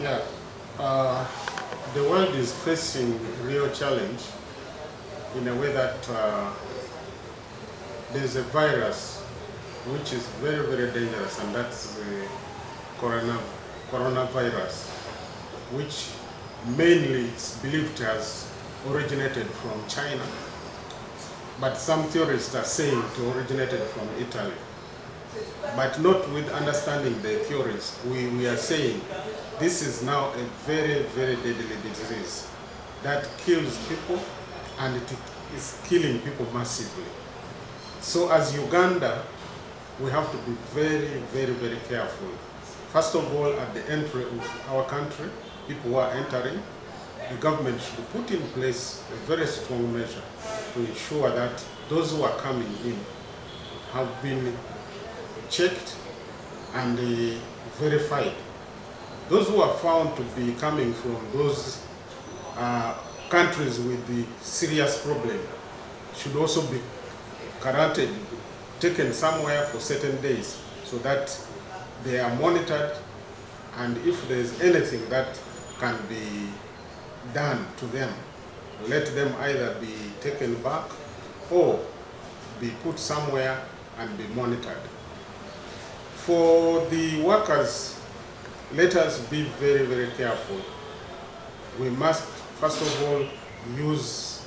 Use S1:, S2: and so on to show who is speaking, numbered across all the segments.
S1: Yeah, uh, the world is facing real challenge in a way that there's a virus which is very, very dangerous, and that's the corona, coronavirus, which mainly is believed has originated from China, but some theorists are saying it originated from Italy. But not with understanding the theories, we are saying this is now a very, very deadly disease that kills people, and it is killing people massively. So as Uganda, we have to be very, very, very careful. First of all, at the entry of our country, people who are entering, the government should put in place a very strong measure to ensure that those who are coming in have been checked and verified. Those who are found to be coming from those countries with the serious problem should also be quarantined, taken somewhere for certain days so that they are monitored, and if there is anything that can be done to them, let them either be taken back or be put somewhere and be monitored. For the workers, let us be very, very careful. We must, first of all, use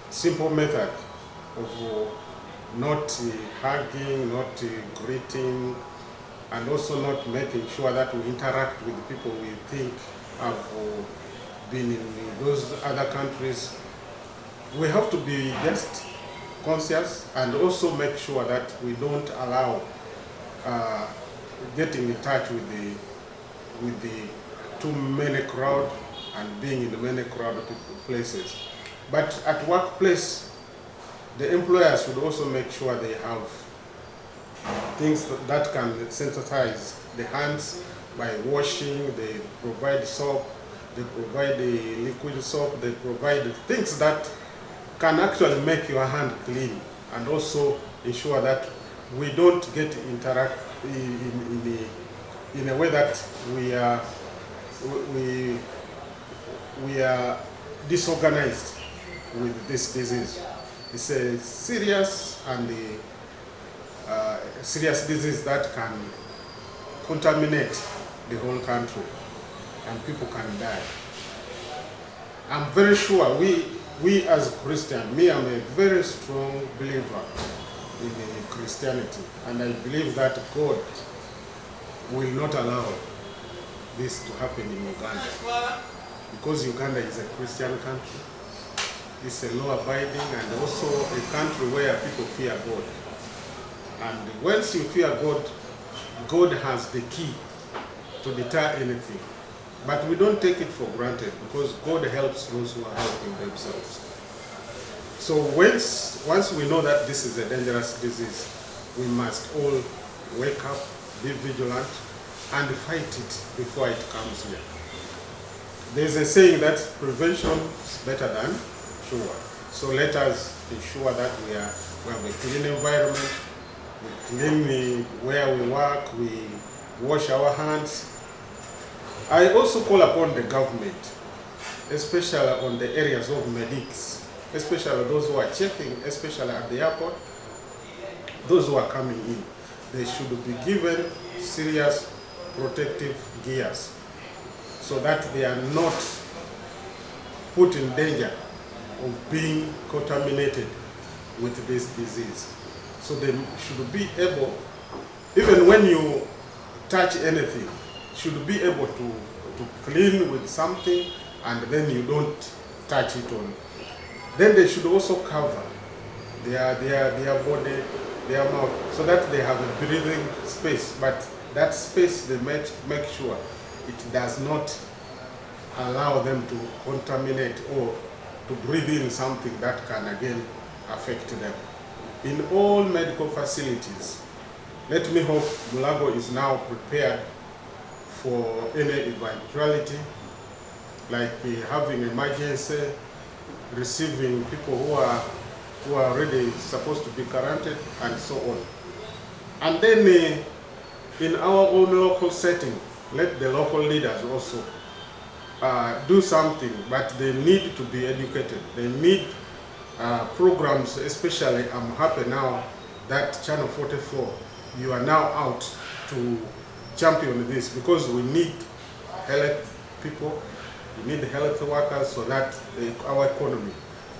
S1: simple method of not hugging, not greeting, and also not making sure that we interact with people we think have been in those other countries. We have to be just conscious and also make sure that we don't allow getting in touch with the too many crowd and being in many crowded places. But at workplace, the employers should also make sure they have things that can sensitize the hands by washing. They provide soap, they provide the liquid soap, they provide things that can actually make your hand clean, and also ensure that we don't get interact in a way that we are disorganized with this disease. It's a serious and serious disease that can contaminate the whole country and people can die. I'm very sure we as Christians, me, I'm a very strong believer in Christianity, and I believe that God will not allow this to happen in Uganda, because Uganda is a Christian country. It's a law-abiding and also a country where people fear God. And once you fear God, God has the key to deter anything. But we don't take it for granted, because God helps those who are helping themselves. So once we know that this is a dangerous disease, we must all wake up, be vigilant, and fight it before it comes here. There's a saying that prevention is better than cure. So let us ensure that we have a clean environment, we clean where we work, we wash our hands. I also call upon the government, especially on the areas of medics, especially those who are checking, especially at the airport, those who are coming in. They should be given serious protective gears so that they are not put in danger of being contaminated with this disease. So they should be able, even when you touch anything, should be able to clean with something, and then you don't touch it on. Then they should also cover their body, their mouth, so that they have a breathing space. But that space, they make sure it does not allow them to contaminate or to breathe in something that can again affect them. In all medical facilities, let me hope Mulago is now prepared for any eventuality, like having emergency, receiving people who are already supposed to be quarantined, and so on. And then in our own local setting, let the local leaders also do something, but they need to be educated. They need programs, especially I'm happy now that Channel 44, you are now out to champion this, because we need health people, we need health workers, so that our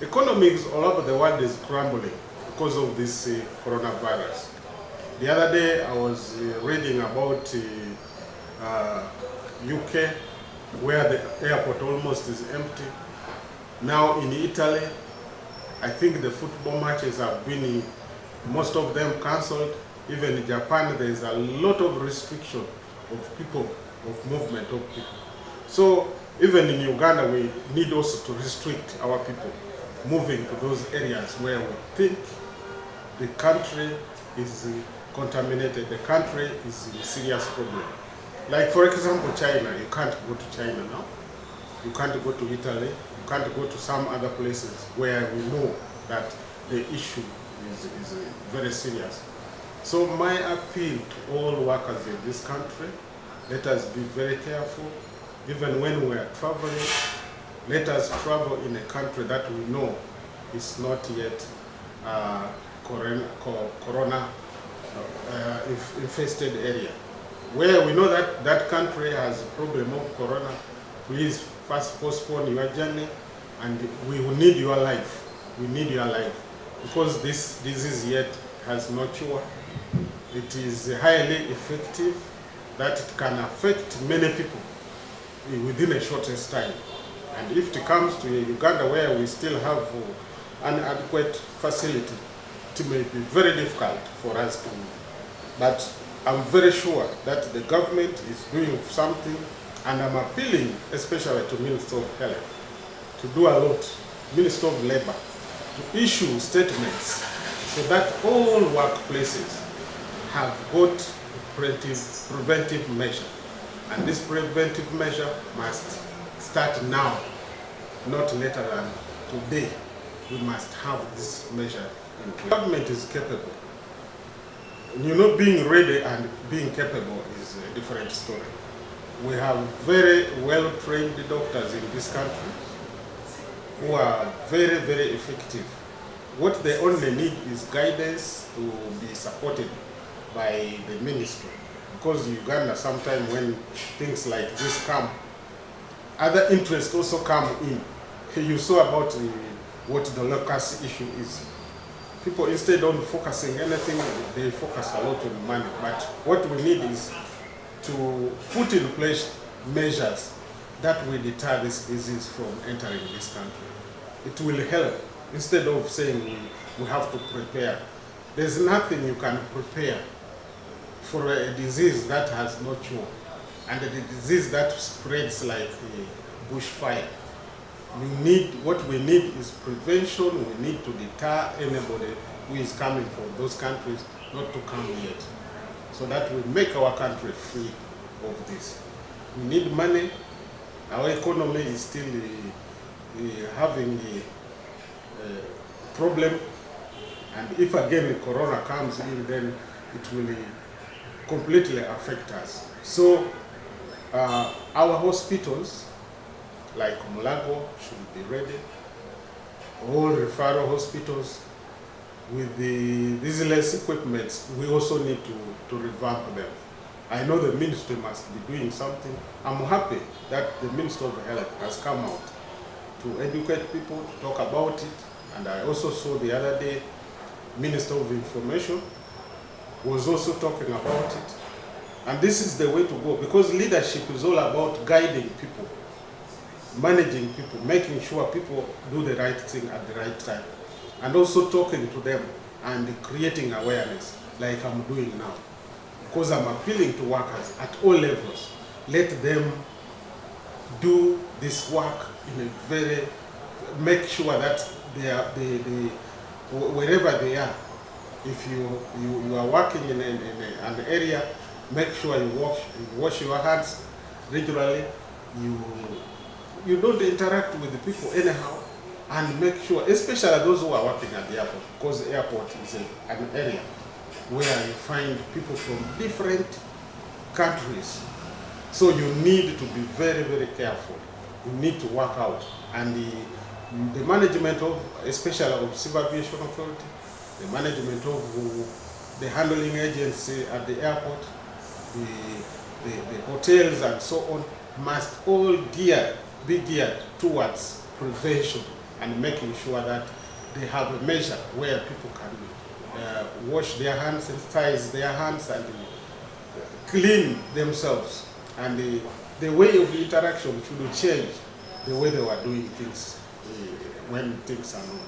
S1: economies all over the world is crumbling because of this coronavirus. The other day I was reading about UK, where the airport almost is empty. Now in Italy, I think the football matches have been, most of them cancelled. Even in Japan, there is a lot of restriction of people, of movement of people. So even in Uganda, we need also to restrict our people moving to those areas where we think the country is contaminated, the country is in serious problem. Like for example, China, you can't go to China now. You can't go to Italy, you can't go to some other places where we know that the issue is very serious. So my appeal to all workers in this country, let us be very careful. Even when we are traveling, let us travel in a country that we know is not yet corona infested area. Where we know that that country has a problem of corona, please first postpone your journey, and we will need your life. We need your life, because this disease yet has no cure. It is highly effective, that it can affect many people within a shortest time. And if it comes to Uganda, where we still have an adequate facility, it may be very difficult for us to, but I'm very sure that the government is doing something, and I'm appealing especially to Minister of Health to do a lot, Minister of Labor, to issue statements so that all workplaces have got preventive measure. And this preventive measure must start now, not later than today. We must have this measure in place. The government is capable. You know, being ready and being capable is a different story. We have very well-trained doctors in this country who are very, very effective. What they only need is guidance to be supported by the ministry. Because Uganda, sometimes when things like this come, other interests also come in. You saw about what the locust issue is. People, instead of focusing anything, they focus a lot on money. But what we need is to put in place measures that will deter this disease from entering this country. It will help, instead of saying we have to prepare. There's nothing you can prepare for a disease that has no cure, and a disease that spreads like a bushfire. What we need is prevention. We need to deter anybody who is coming from those countries not to come yet, so that we make our country free of this. We need money. Our economy is still having a problem, and if again corona comes in, then it will completely affect us. So our hospitals like Mulago should be ready. All referral hospitals with the disease equipment, we also need to revamp them. I know the ministry must be doing something. I'm happy that the Minister of Health has come out to educate people, to talk about it. And I also saw the other day, Minister of Information was also talking about it. And this is the way to go, because leadership is all about guiding people, managing people, making sure people do the right thing at the right time, and also talking to them and creating awareness like I'm doing now. Because I'm appealing to workers at all levels. Let them do this work in a very, make sure that they are, wherever they are, if you are working in an area, make sure you wash your hands regularly. You don't interact with the people anyhow, and make sure, especially those who are working at the airport, because the airport is an area where you find people from different countries So you need to be very, very careful. You need to work out. And the management of, especially of Civil Aviation Authority, the management of the handling agency at the airport, the hotels and so on, must all be geared towards prevention and making sure that they have a measure where people can wash their hands, sanitize their hands, and clean themselves. And the way of interaction should change the way they were doing things when things are not